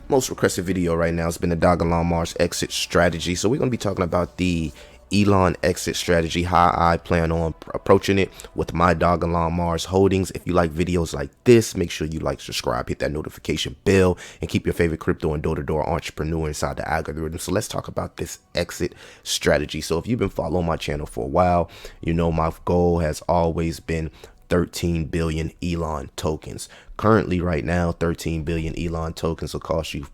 most requested video right now has been the Dogelon Mars exit strategy. So we're going to be talking about the Elon exit strategy, how I plan on approaching it with my Dogelon Mars holdings. If you like videos like this, make sure you like, subscribe, hit that notification bell, and keep your favorite crypto and door-to-door entrepreneur inside the algorithm. So let's talk about this exit strategy. So if you've been following my channel for a while, you know my goal has always been 13 billion Elon tokens. Currently right now, 13 billion Elon tokens will cost you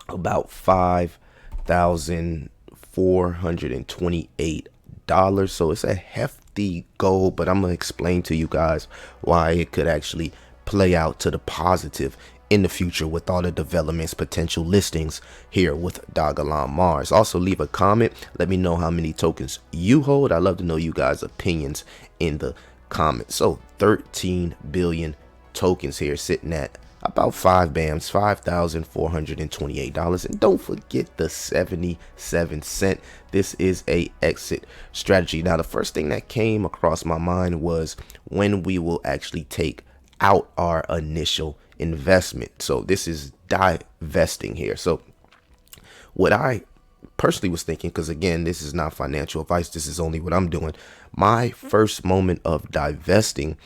about $5,428. So it's a hefty goal, but I'm gonna explain to you guys why it could actually play out to the positive in the future with all the developments, potential listings here with Dogelon Mars. Also leave a comment, let me know how many tokens you hold. I'd love to know you guys' opinions in the comments. So 13 billion tokens here, sitting at about 5 BAMs, $5,428. And don't forget the 77 cent. This is a exit strategy. Now the first thing that came across my mind was when we will actually take out our initial investment. So this is divesting here. So what I personally was thinking, because again, this is not financial advice, this is only what I'm doing, my first moment of divesting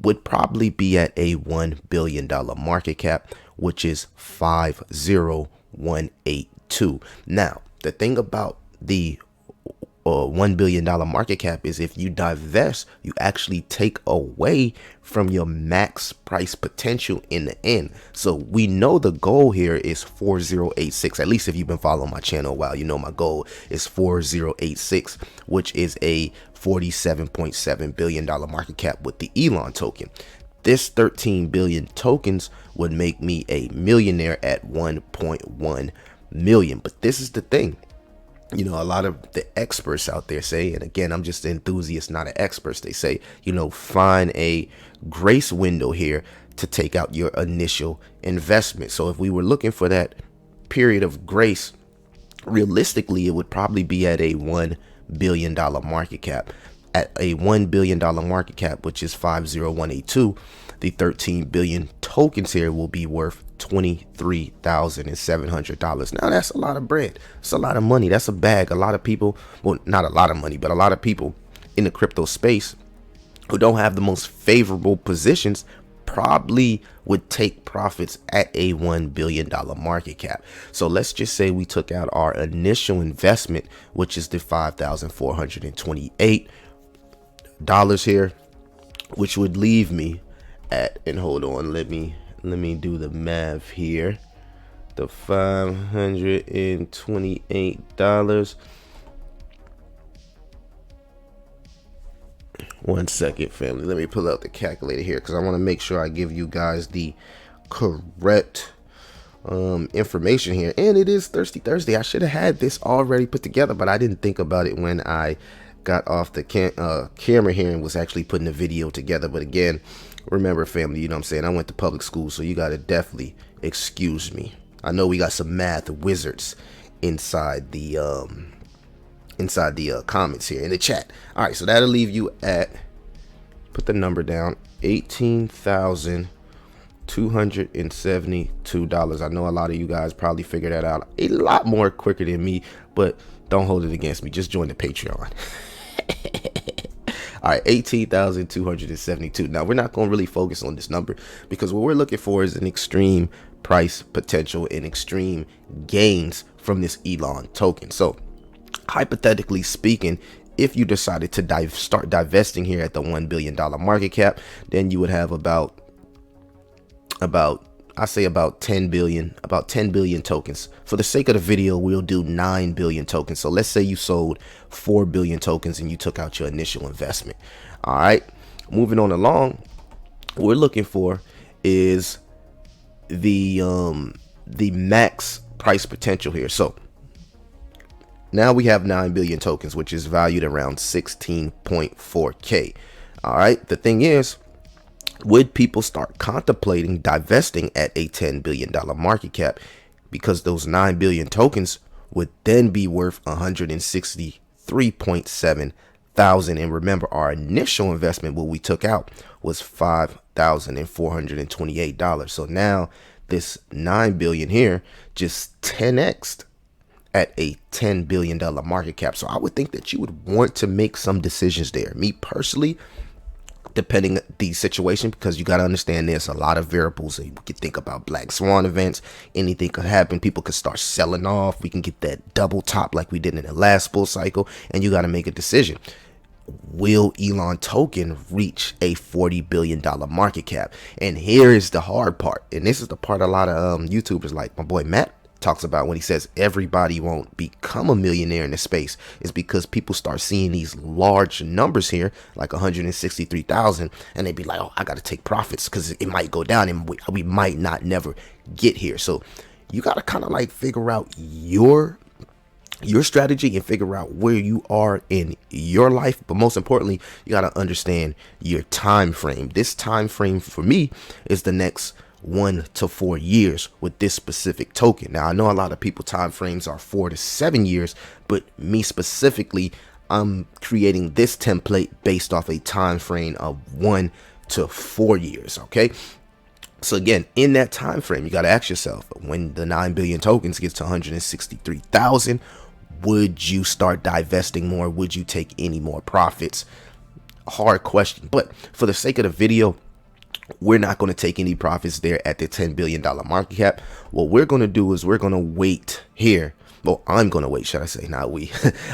would probably be at a $1 billion market cap, which is 50182. Now the thing about the $1 billion market cap is if you divest, you actually take away from your max price potential in the end. So we know the goal here is 4086. At least if you've been following my channel a while, you know my goal is 4086, which is a $47.7 billion market cap with the Elon token. This 13 billion tokens would make me a millionaire at 1.1 million. But this is the thing. You know, a lot of the experts out there say, and again, I'm just an enthusiast, not an expert. They say, you know, find a grace window here to take out your initial investment. So if we were looking for that period of grace, realistically, it would probably be at a $1 billion market cap. At a $1 billion market cap, which is 50182, the 13 billion tokens here will be worth $23,700. Now that's a lot of bread. It's a lot of money. That's a bag. A lot of people, well, not a lot of money, but a lot of people in the crypto space who don't have the most favorable positions probably would take profits at a $1 billion market cap. So let's just say we took out our initial investment, which is the $5,428 here, which would leave me at, and hold on, let me do the math here. The $528. One second, family. Let me pull out the calculator here because I want to make sure I give you guys the correct information here. And it is Thirsty Thursday. I should have had this already put together, but I didn't think about it when I got off the camera here and was actually putting the video together. But again, remember, family, you know what I'm saying, I went to public school, so you got to definitely excuse me. I know we got some math wizards inside the comments here in the chat. All right, so that'll leave you at, put the number down, $18,272. I know a lot of you guys probably figured that out a lot more quicker than me, but don't hold it against me. Just join the Patreon. All right, 18,272. Now we're not going to really focus on this number because what we're looking for is an extreme price potential and extreme gains from this Elon token. So hypothetically speaking, if you decided to start divesting here at the $1 billion market cap, then you would have about I say about 10 billion tokens. For the sake of the video, we'll do 9 billion tokens. So let's say you sold 4 billion tokens and you took out your initial investment. All right, moving on along, what we're looking for is the max price potential here. So now we have 9 billion tokens, which is valued around 16.4K. All right, the thing is, would people start contemplating divesting at a $10 billion market cap? Because those 9 billion tokens would then be worth 163.7 thousand. And remember, our initial investment, what we took out, was $5,428. So now this 9 billion here just 10x'd at a $10 billion market cap. So I would think that you would want to make some decisions there. Me personally, depending the situation, because you got to understand there's a lot of variables. We can think about black swan events. Anything could happen. People could start selling off. We can get that double top like we did in the last bull cycle, and you got to make a decision. Will Elon token reach a $40 billion market cap? And here is the hard part, and this is the part a lot of YouTubers like my boy Matt talks about when he says everybody won't become a millionaire in the space. Is because people start seeing these large numbers here, like 163,000, and they be like, oh, I got to take profits because it might go down and we might not never get here. So you got to kind of like figure out your strategy and figure out where you are in your life. But most importantly, you got to understand your time frame. This time frame for me is the next 1 to 4 years with this specific token. Now, I know a lot of people time frames are 4 to 7 years, but me specifically, I'm creating this template based off a time frame of 1 to 4 years. Okay. So again, in that time frame, you got to ask yourself, when the 9 billion tokens gets to 163,000, would you start divesting more? Would you take any more profits? Hard question. But for the sake of the video, we're not going to take any profits there at the $10 billion market cap. What we're going to do is we're going to wait here. Well, I'm going to wait, should I say, not we.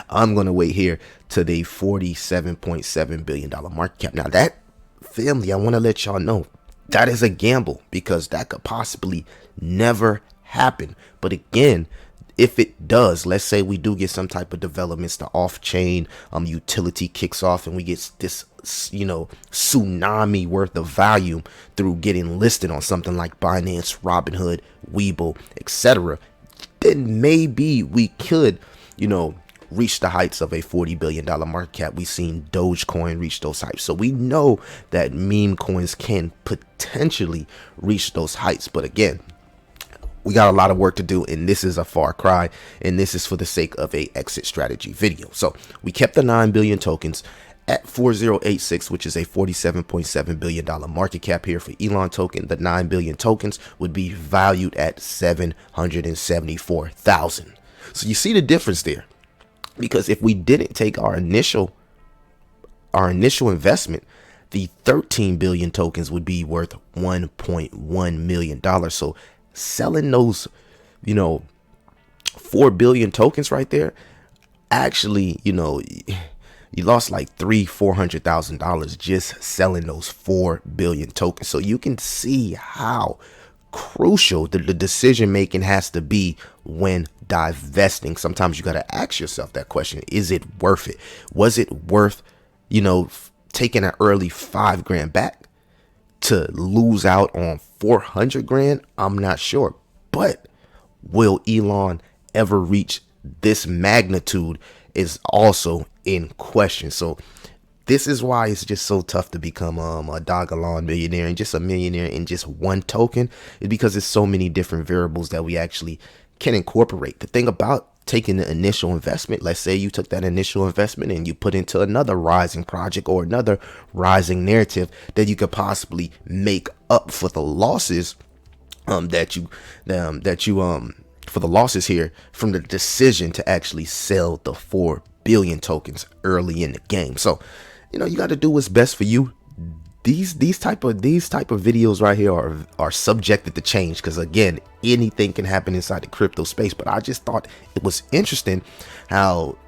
I'm going to wait here to the $47.7 billion market cap. Now that, family, I want to let y'all know that is a gamble because that could possibly never happen. But again, if it does, let's say we do get some type of developments, the off-chain utility kicks off and we get this, tsunami worth of value through getting listed on something like Binance, Robinhood, Webull, etc., then maybe we could, reach the heights of a $40 billion market cap. We've seen Dogecoin reach those heights. So we know that meme coins can potentially reach those heights. But again, we got a lot of work to do, and this is a far cry, and this is for the sake of a exit strategy video. So we kept the 9 billion tokens at 4086, which is a $47.7 billion market cap here for Elon token. The 9 billion tokens would be valued at 774,000. So you see the difference there, because if we didn't take our initial investment, the 13 billion tokens would be worth $1.1 million. So selling those, 4 billion tokens right there, actually, you lost like $400,000 just selling those 4 billion tokens. So you can see how crucial the decision making has to be when divesting. Sometimes you got to ask yourself that question: is it worth it? Was it worth, taking an early $5,000 back to lose out on $400,000? I'm not sure. But will Elon ever reach this magnitude is also in question. So this is why it's just so tough to become a Dogelon millionaire and just a millionaire in just one token, is because there's so many different variables that we actually can incorporate. The thing about taking the initial investment, let's say you took that initial investment and you put into another rising project or another rising narrative, that you could possibly make up for the losses for the losses here from the decision to actually sell the 4 billion tokens early in the game. So you got to do what's best for you. These type of videos right here are subjected to change, because again, anything can happen inside the crypto space. But I just thought it was interesting how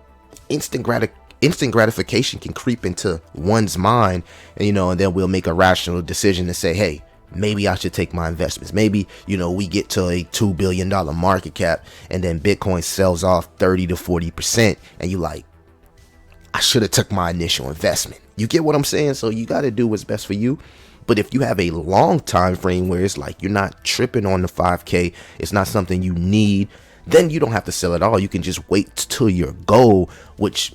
instant gratification can creep into one's mind, and and then we'll make a rational decision to say, hey, maybe I should take my investments. Maybe, we get to a $2 billion market cap and then Bitcoin sells off 30 to 40%. And you like, I should have took my initial investment. You get what I'm saying? So you got to do what's best for you. But if you have a long time frame where it's like you're not tripping on the 5K, it's not something you need, then you don't have to sell it all. You can just wait till your goal, which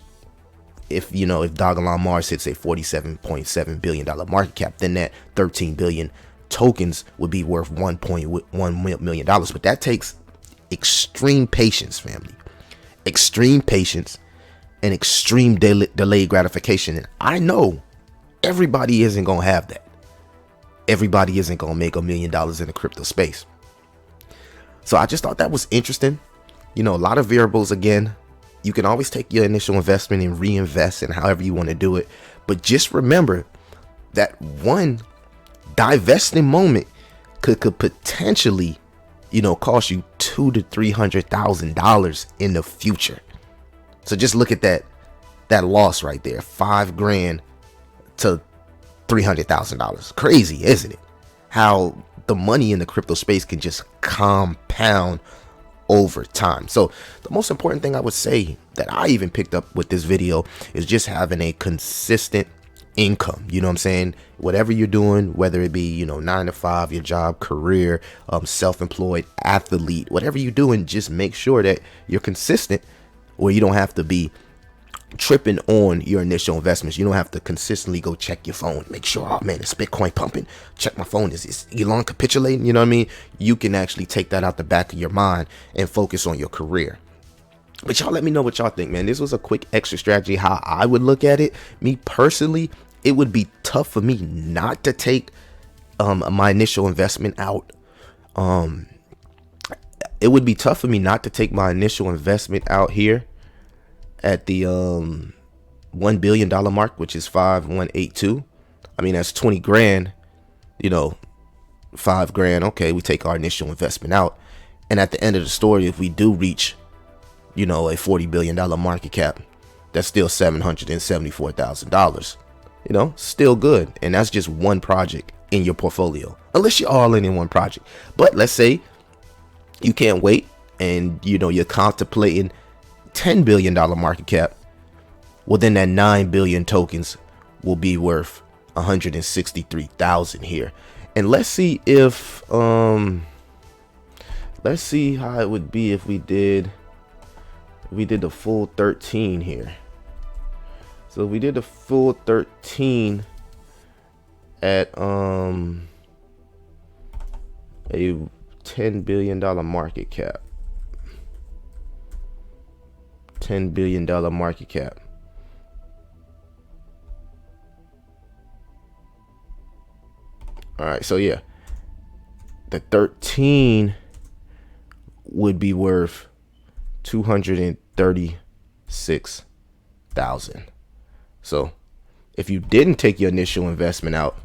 if Dogelon Mars hits a $47.7 billion market cap, then that 13 billion tokens would be worth $1.1 million. But that takes extreme patience, family. Extreme patience and extreme delayed gratification. And I know everybody isn't going to have that. Everybody isn't going to make $1 million in the crypto space. So I just thought that was interesting. A lot of variables. Again, you can always take your initial investment and reinvest in however you want to do it. But just remember that one divesting moment could potentially, cost you $200,000 to $300,000 in the future. So just look at that loss right there, $5,000 to $300,000. Crazy, isn't it? How the money in the crypto space can just compound over time. So the most important thing I would say that I even picked up with this video is just having a consistent income. You know what I'm saying? Whatever you're doing, whether it be 9 to 5, your job, career, self-employed, athlete, whatever you're doing, just make sure that you're consistent, where you don't have to be tripping on your initial investments. You don't have to consistently go check your phone, make sure, oh man, is Bitcoin pumping? Check my phone, is Elon capitulating? You know what I mean? You can actually take that out the back of your mind and focus on your career. But y'all let me know what y'all think, man. This was a quick extra strategy, how I would look at it. Me personally, it would be tough for me not to take my initial investment out. It would be tough for me not to take my initial investment out here at the $1 billion mark, which is 5182. I mean, that's 20 grand, $5,000. Okay, we take our initial investment out. And at the end of the story, if we do reach, a $40 billion market cap, that's still $774,000. Still good. And that's just one project in your portfolio, unless you're all in one project. But let's say you can't wait and, you're contemplating $10 billion market cap. Well, then that 9 billion tokens will be worth 163,000 here. And let's see if let's see how it would be if we did the full 13 here. So we did the full 13 at a $10 billion market cap. $10 billion market cap. All right, so yeah, the 13 would be worth 236,000. So if you didn't take your initial investment out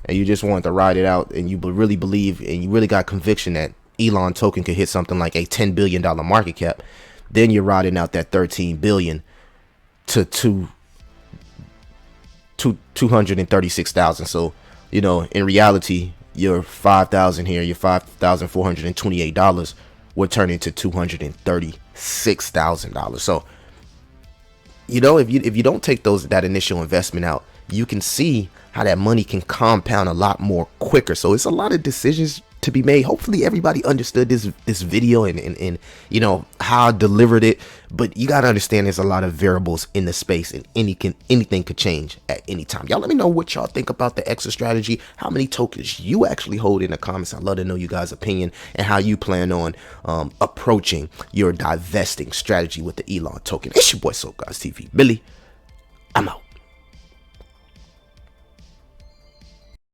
and you just wanted to ride it out, and you really believe and you really got conviction that Elon token could hit something like a $10 billion market cap, then you're riding out that 13 billion to 236,000. So, in reality, your 5,000 here, your $5,428 would turn into $236,000. So, if you don't take that initial investment out, you can see how that money can compound a lot more quicker. So it's a lot of decisions to be made. Hopefully everybody understood this video and how I delivered it. But you got to understand there's a lot of variables in the space, and anything could change at any time. Y'all let me know what y'all think about the exit strategy, how many tokens you actually hold in the comments. I'd love to know you guys' opinion and how you plan on approaching your divesting strategy with the Elon token. It's your boy Soul Guys TV, Billy. I'm out.